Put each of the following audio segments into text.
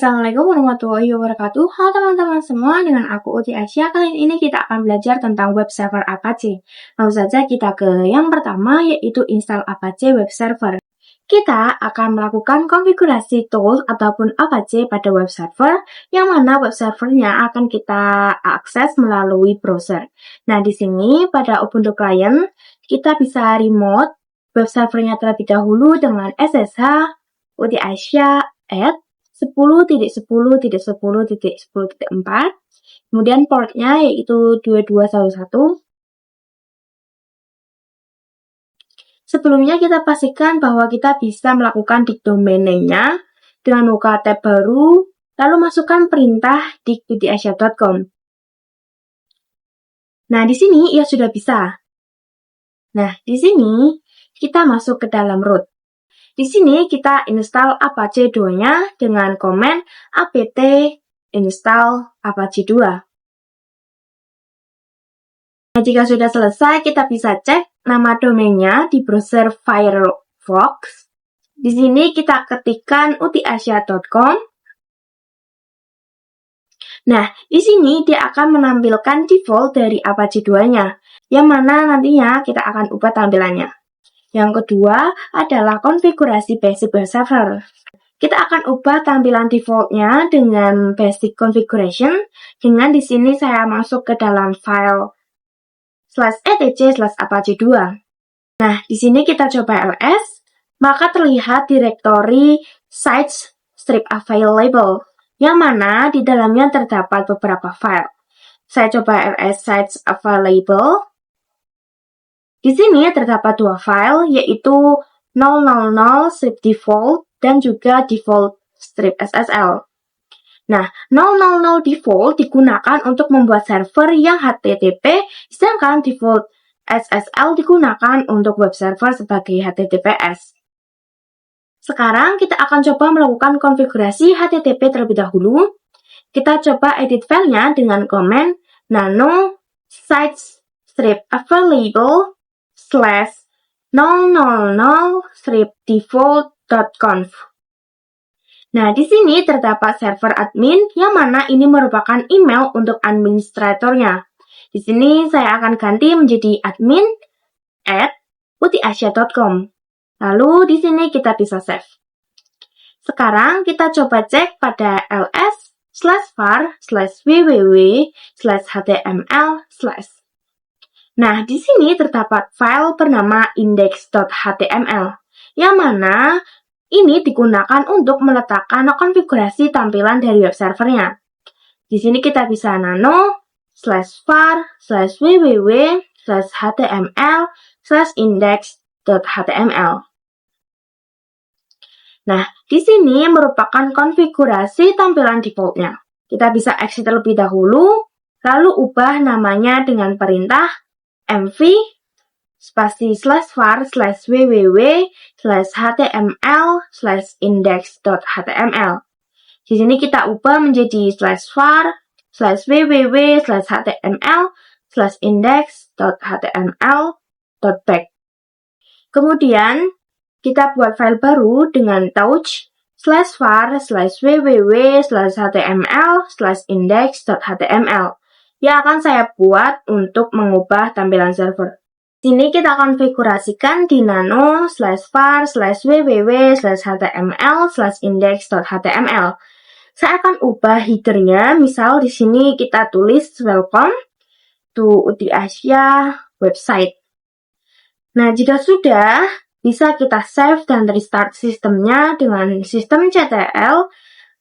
Assalamualaikum warahmatullahi wabarakatuh. Halo teman-teman semua, dengan aku Uti Asia. Kali ini kita akan belajar tentang web server Apache. Langsung saja kita ke yang pertama, yaitu install Apache web server. Kita akan melakukan konfigurasi tools ataupun Apache pada web server, yang mana web servernya akan kita akses melalui browser. Nah, di sini pada Ubuntu Client, kita bisa remote web servernya terlebih dahulu dengan SSH Uti Asia @ 10.10.10.10.4, kemudian portnya yaitu 2211. Sebelumnya kita pastikan bahwa kita bisa melakukan di domain name-nya dengan buka tab baru, lalu masukkan perintah di utiasia.com. Nah, di sini ya sudah bisa. Nah, di sini kita masuk ke dalam root. Di sini kita install Apache 2-nya dengan komen apt install Apache 2. Nah, jika sudah selesai, kita bisa cek nama domainnya di browser Firefox. Di sini kita ketikkan utiasia.com. Nah, di sini dia akan menampilkan default dari Apache 2-nya, yang mana nantinya kita akan ubah tampilannya. Yang kedua adalah konfigurasi basic web server. Kita akan ubah tampilan defaultnya dengan basic configuration, dengan di sini saya masuk ke dalam file /etc/apache2. Nah, di sini kita coba ls, maka terlihat direktori sites strip available, yang mana di dalamnya terdapat beberapa file. Saya coba ls sites available. Di sini terdapat dua file, yaitu 000 strip default dan juga default strip SSL. Nah, 000 default digunakan untuk membuat server yang HTTP, sedangkan default SSL digunakan untuk web server sebagai HTTPS. Sekarang kita akan coba melakukan konfigurasi HTTP terlebih dahulu. Kita coba edit filenya dengan komen nano sites strip available /000stripdefault.conf. Nah, di sini terdapat server admin, yang mana ini merupakan email untuk administratornya. Di sini saya akan ganti menjadi admin @utiasia.com. Lalu di sini kita bisa save. Sekarang kita coba cek pada ls/var/www/html/. Nah, di sini terdapat file bernama index.html, yang mana ini digunakan untuk meletakkan konfigurasi tampilan dari web servernya. Di sini kita bisa nano/var/www/html/index.html. Nah, di sini merupakan konfigurasi tampilan defaultnya. Kita bisa exit terlebih dahulu, lalu ubah namanya dengan perintah mv /var/www/html/index.html. Di sini kita ubah menjadi /var/www/html/index.html.back. Kemudian kita buat file baru dengan touch /var/www/html/index.html yang akan saya buat untuk mengubah tampilan server. Sini kita konfigurasikan di nano/var/www/html/index.html. Saya akan ubah headernya, misal di sini kita tulis welcome to Utiasia website. Nah, jika sudah, bisa kita save dan restart sistemnya dengan systemctl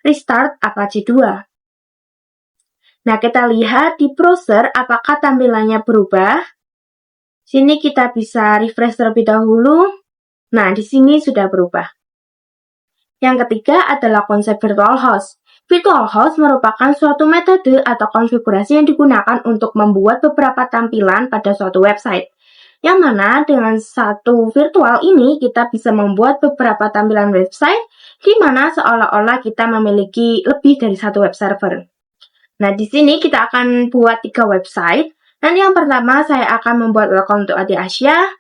restart Apache 2. Nah, kita lihat di browser apakah tampilannya berubah. Sini kita bisa refresh terlebih dahulu. Nah, di sini sudah berubah. Yang ketiga adalah konsep virtual host. Virtual host merupakan suatu metode atau konfigurasi yang digunakan untuk membuat beberapa tampilan pada suatu website. Yang mana dengan satu virtual ini kita bisa membuat beberapa tampilan website, di mana seolah-olah kita memiliki lebih dari satu web server. Nah, di sini kita akan buat 3 website. Dan yang pertama saya akan membuat welcome to Utiasia.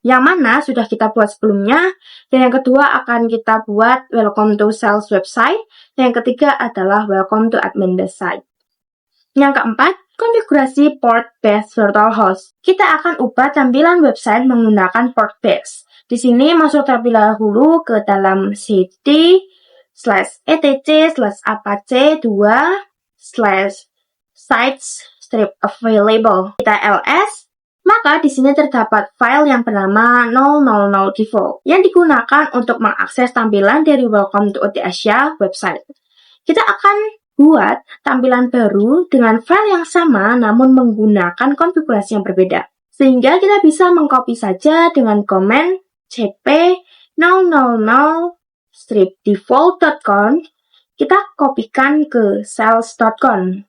yang mana sudah kita buat sebelumnya, dan yang kedua akan kita buat welcome to sales website, dan yang ketiga adalah welcome to admin site. Yang keempat, konfigurasi port based virtual host. Kita akan ubah tampilan website menggunakan port based. Di sini masuk terlebih dahulu ke dalam cd/etc/apac2/sites-available. Kita ls, maka di sini terdapat file yang bernama 000 default yang digunakan untuk mengakses tampilan dari Welcome to OT Asia website. Kita akan buat tampilan baru dengan file yang sama namun menggunakan konfigurasi yang berbeda. Sehingga kita bisa mengcopy saja dengan komen cp 000-default.conf, kita kopikan ke sales.conf.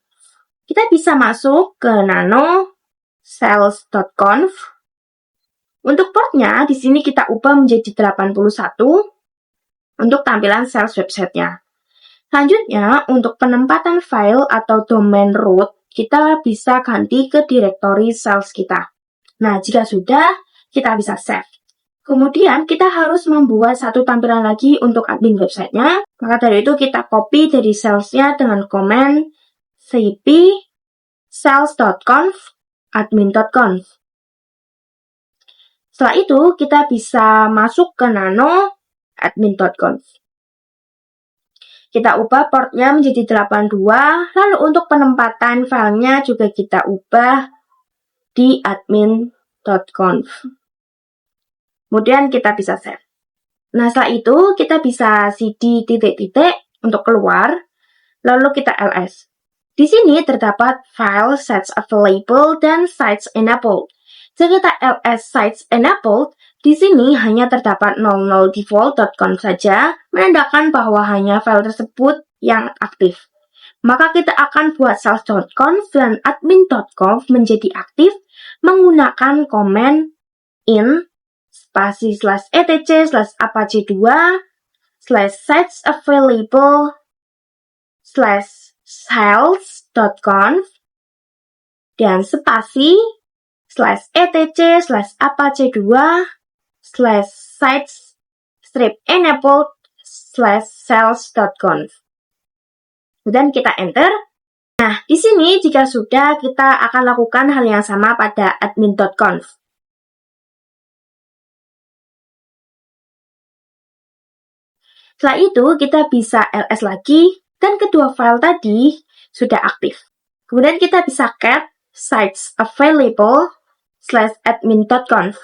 Kita bisa masuk ke nano sales.conf. Untuk portnya, di sini kita ubah menjadi 81 untuk tampilan sales website-nya. Selanjutnya, untuk penempatan file atau domain root, kita bisa ganti ke direktori sales kita. Nah, jika sudah, kita bisa save. Kemudian, kita harus membuat satu tampilan lagi untuk admin website-nya. Maka dari itu, kita copy dari sales-nya dengan komen cp sales.conf admin.conf. Setelah itu, kita bisa masuk ke nano admin.conf. Kita ubah portnya menjadi 82, lalu untuk penempatan filenya juga kita ubah di admin.conf. Kemudian kita bisa save. Nah, setelah itu kita bisa cd titik-titik untuk keluar, lalu kita ls. Di sini terdapat file sites available dan sites enabled. Jika kita ls sites enabled, di sini hanya terdapat 00default.conf saja, menandakan bahwa hanya file tersebut yang aktif. Maka kita akan buat sales.conf dan admin.conf menjadi aktif menggunakan komen in /etc/apac2/sites-available/sales.conf dan /etc/apac2/sites-enabled/sales.conf. Kemudian kita enter. Nah, di sini jika sudah, kita akan lakukan hal yang sama pada admin.conf. Setelah itu, kita bisa ls lagi, dan kedua file tadi sudah aktif. Kemudian kita bisa cat sites-available/admin.conf.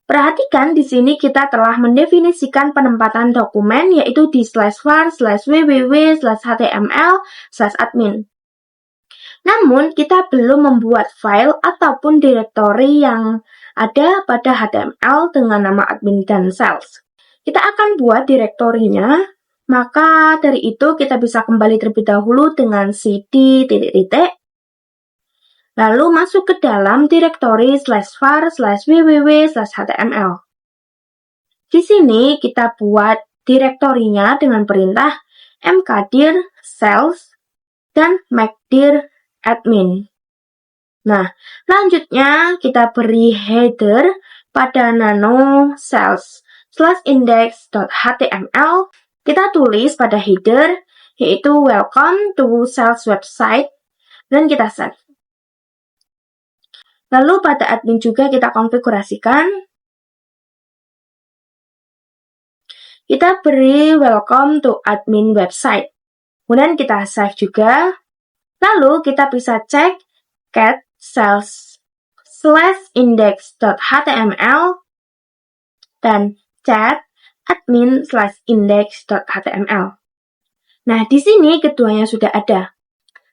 Perhatikan di sini kita telah mendefinisikan penempatan dokumen yaitu di /var/www/html/admin. Namun, kita belum membuat file ataupun direktori yang ada pada HTML dengan nama admin dan sales. Kita akan buat direktorinya, maka dari itu kita bisa kembali terlebih dahulu dengan cd titik-titik, lalu masuk ke dalam direktori /var/www/html. Di sini kita buat direktorinya dengan perintah mkdir sales dan mkdir admin. Nah, selanjutnya kita beri header pada nano sales/index.html. Kita tulis pada header yaitu welcome to sales website dan kita save. Lalu pada admin juga kita konfigurasikan. Kita beri welcome to admin website. Kemudian kita save juga. Lalu kita bisa cek cat sales/index.html dan chat admin/index.html. Nah, di sini keduanya sudah ada.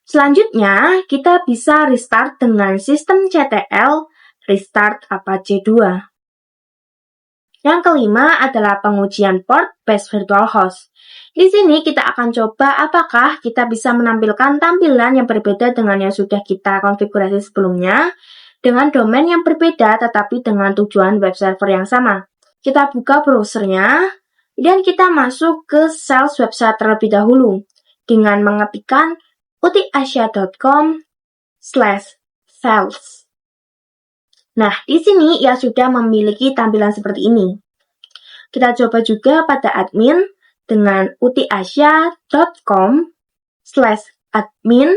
Selanjutnya, kita bisa restart dengan sistem CTL restart Apache 2. Yang kelima adalah pengujian port based virtual host. Di sini kita akan coba apakah kita bisa menampilkan tampilan yang berbeda dengan yang sudah kita konfigurasi sebelumnya dengan domain yang berbeda tetapi dengan tujuan web server yang sama. Kita buka browsernya dan kita masuk ke sales website terlebih dahulu dengan mengetikkan utiasia.com/sales. Nah, di sini ia sudah memiliki tampilan seperti ini. Kita coba juga pada admin dengan utiasia.com/admin.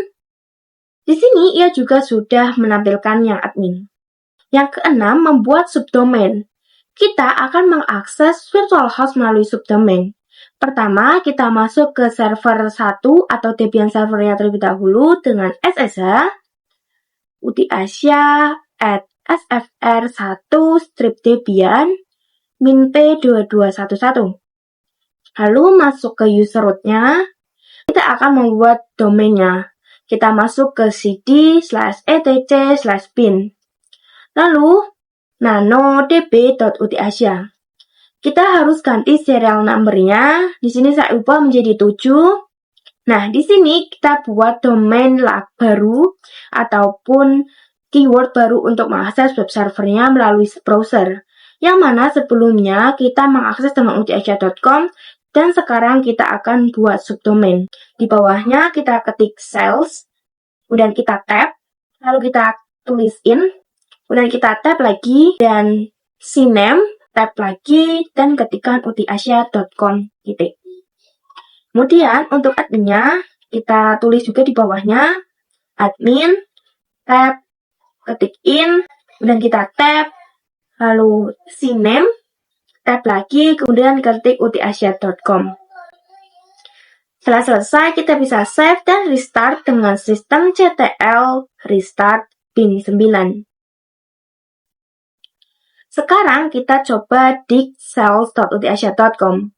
Di sini ia juga sudah menampilkan yang admin. Yang keenam, membuat subdomain. Kita akan mengakses virtual host melalui subdomain. Pertama, kita masuk ke server 1 atau Debian servernya terlebih dahulu dengan SSH utiasia@sfr1-debian -p2211. Lalu masuk ke user root-nya, kita akan membuat domainnya. Kita masuk ke cd/etc/bin. Lalu, nanodb.utiasia. Kita harus ganti serial number-nya. Di sini saya ubah menjadi 7. Nah, di sini kita buat domain baru ataupun keyword baru untuk mengakses web servernya melalui browser. Yang mana sebelumnya kita mengakses dengan utiasia.com dan sekarang kita akan buat subdomain. Di bawahnya kita ketik sales, kemudian kita tab, lalu kita tulis in, kemudian kita tab lagi dan cname, tab lagi dan ketikkan utiasia.com. Kemudian untuk adminnya kita tulis juga di bawahnya admin, tab, ketik in, kemudian kita tab, lalu cname, tab lagi, kemudian ketik utiasia.com. Setelah selesai, kita bisa save dan restart dengan sistem CTL restart bin 9. Sekarang kita coba di sales.utiasia.com.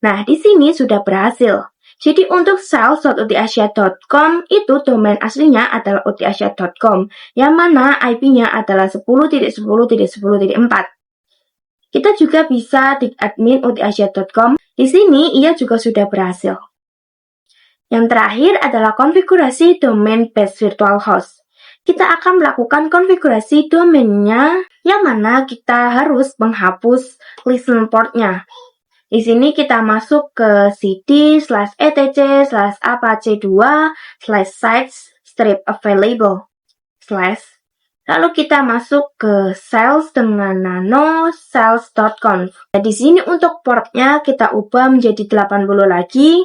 Nah, di sini sudah berhasil. Jadi untuk sales.utiasia.com itu domain aslinya adalah utiasia.com, yang mana IP-nya adalah 10.10.10.4. Kita juga bisa di admin utiasia.com. Di sini ia juga sudah berhasil. Yang terakhir adalah konfigurasi domain base virtual host. Kita akan melakukan konfigurasi domainnya, yang mana kita harus menghapus listen port-nya. Di sini kita masuk ke cd/etc/apache2/sites-available/. Lalu kita masuk ke sales dengan nano sales.conf. Nah, di sini untuk portnya kita ubah menjadi 80 lagi.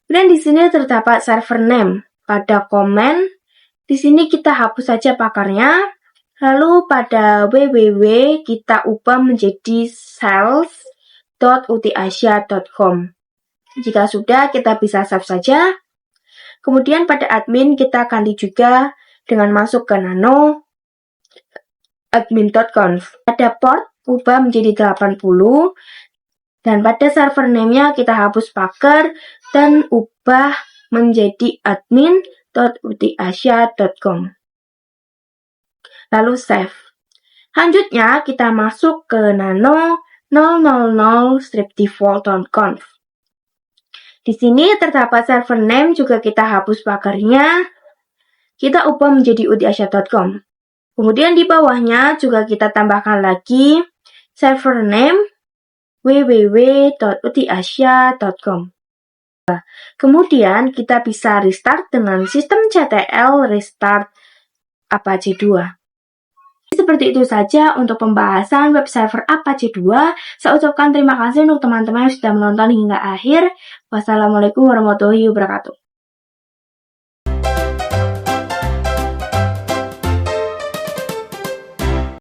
Dan di sini terdapat server name. Pada komen, di sini kita hapus saja pakarnya. Lalu pada www kita ubah menjadi sales.utiasia.com. Jika sudah, kita bisa save saja. Kemudian pada admin kita ganti juga dengan masuk ke nano admin.conf. Pada port ubah menjadi 80 dan pada server name-nya kita hapus pagar dan ubah menjadi admin.utiasia.com. Lalu save. Selanjutnya kita masuk ke nano 000-default.conf. Di sini terdapat server name juga kita hapus pagarnya. Kita ubah menjadi utiasia.com. Kemudian di bawahnya juga kita tambahkan lagi server name www.utiasia.com. Kemudian kita bisa restart dengan sistem CTL restart Apache 2. Seperti itu saja untuk pembahasan web server Apache 2. Saya ucapkan terima kasih untuk teman-teman yang sudah menonton hingga akhir. Wassalamualaikum warahmatullahi wabarakatuh.